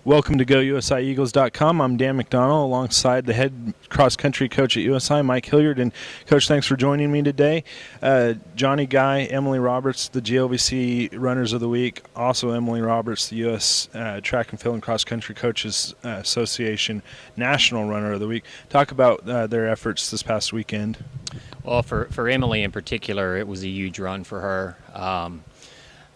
Welcome to GoUSIEagles.com. I'm Dan McDonald alongside the head cross-country coach at USI, Mike Hillyard. And, Coach, thanks for joining me today. Johnny Guy, Emily Roberts, the GLVC Runners of the Week. Also Emily Roberts, the U.S. Track and Field and Cross-Country Coaches Association National Runner of the Week. Talk about their efforts this past weekend. Well, for Emily in particular, it was a huge run for her.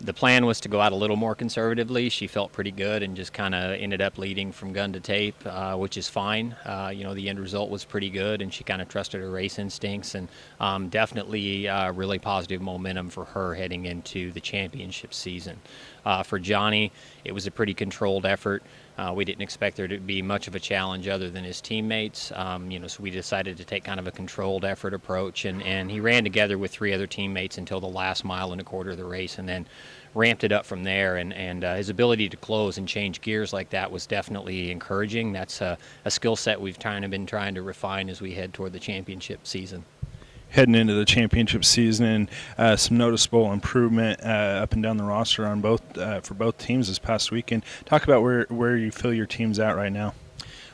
The plan was to go out a little more conservatively. She felt pretty good and just kind of ended up leading from gun to tape, which is fine. The end result was pretty good, and she kind of trusted her race instincts, and definitely really positive momentum for her heading into the championship season. For Johnny, it was a pretty controlled effort. We didn't expect there to be much of a challenge other than his teammates, so we decided to take kind of a controlled effort approach, and he ran together with three other teammates until the last mile and a quarter of the race, and then ramped it up from there, and his ability to close and change gears like that was definitely encouraging. That's a skill set we've kind of been trying to refine as we head toward the championship season. Heading into the championship season, and some noticeable improvement up and down the roster on for both teams this past weekend. Talk about where you feel your team's at right now.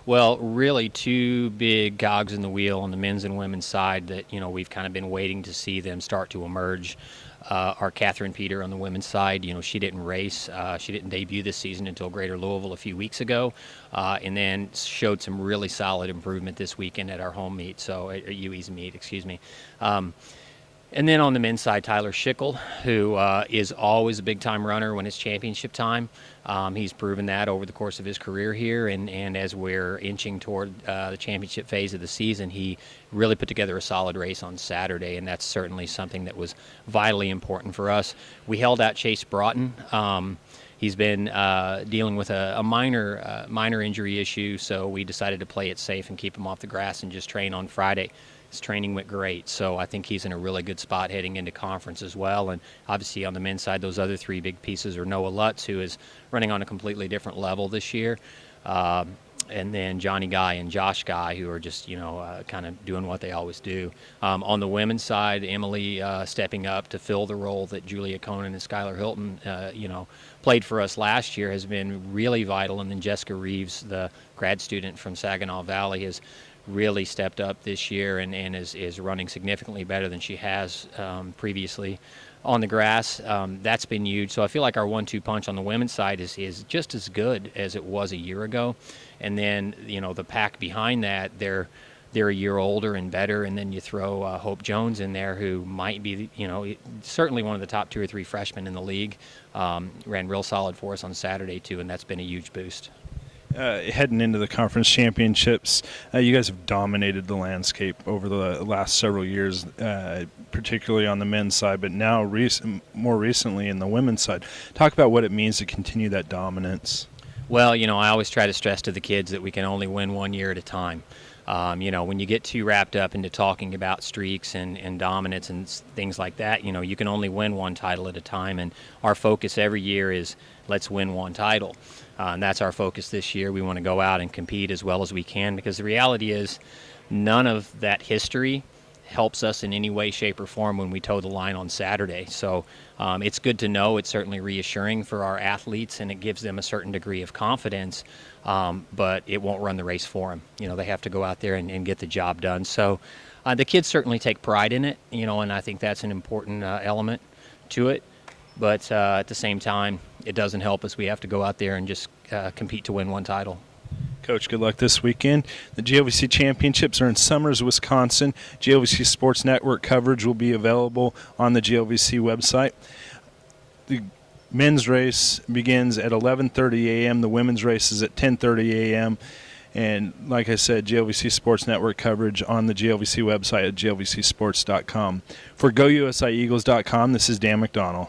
Well, really two big cogs in the wheel on the men's and women's side that we've kind of been waiting to see them start to emerge. Our Catherine Peter on the women's side, she didn't race. She didn't debut this season until Greater Louisville a few weeks ago, and then showed some really solid improvement this weekend at our home meet, at UE's meet, excuse me. And then on the men's side, Tyler Schickel, who is always a big-time runner when it's championship time. He's proven that over the course of his career here, and as we're inching toward the championship phase of the season, he really put together a solid race on Saturday, and that's certainly something that was vitally important for us. We held out Chase Broughton. He's been dealing with a minor injury issue, so we decided to play it safe and keep him off the grass and just train on Friday. His training went great, so I think he's in a really good spot heading into conference as well. And obviously on the men's side, those other three big pieces are Noah Lutz, who is running on a completely different level this year, and then Johnny Guy and Josh Guy, who are just kind of doing what they always do. On the women's side, Emily stepping up to fill the role that Julia Conan and Skylar Hilton played for us last year has been really vital. And then Jessica Reeves, the grad student from Saginaw Valley, has really stepped up this year and is running significantly better than she has previously on the grass. That's been huge. So I feel like our 1-2 punch on the women's side is just as good as it was a year ago. And then the pack behind that, they're a year older and better. And then you throw Hope Jones in there, who might be certainly one of the top 2 or 3 freshmen in the league. Ran real solid for us on Saturday too, and that's been a huge boost. Heading into the conference championships, you guys have dominated the landscape over the last several years, particularly on the men's side, but now more recently in the women's side. Talk about what it means to continue that dominance. Well, I always try to stress to the kids that we can only win one year at a time. When you get too wrapped up into talking about streaks and dominance and things like that, you can only win one title at a time. And our focus every year is let's win one title. And that's our focus this year. We want to go out and compete as well as we can, because the reality is none of that history helps us in any way, shape, or form when we toe the line on Saturday. So it's good to know. It's certainly reassuring for our athletes, and it gives them a certain degree of confidence, but it won't run the race for them. They have to go out there and get the job done. So the kids certainly take pride in it, and I think that's an important element to it. But at the same time, it doesn't help us. We have to go out there and just compete to win one title. Coach, good luck this weekend. The GLVC Championships are in Summers, Wisconsin. GLVC Sports Network coverage will be available on the GLVC website. The men's race begins at 11:30 a.m. The women's race is at 10:30 a.m. And like I said, GLVC Sports Network coverage on the GLVC website at glvcsports.com. For GoUSIEagles.com, this is Dan McDonald.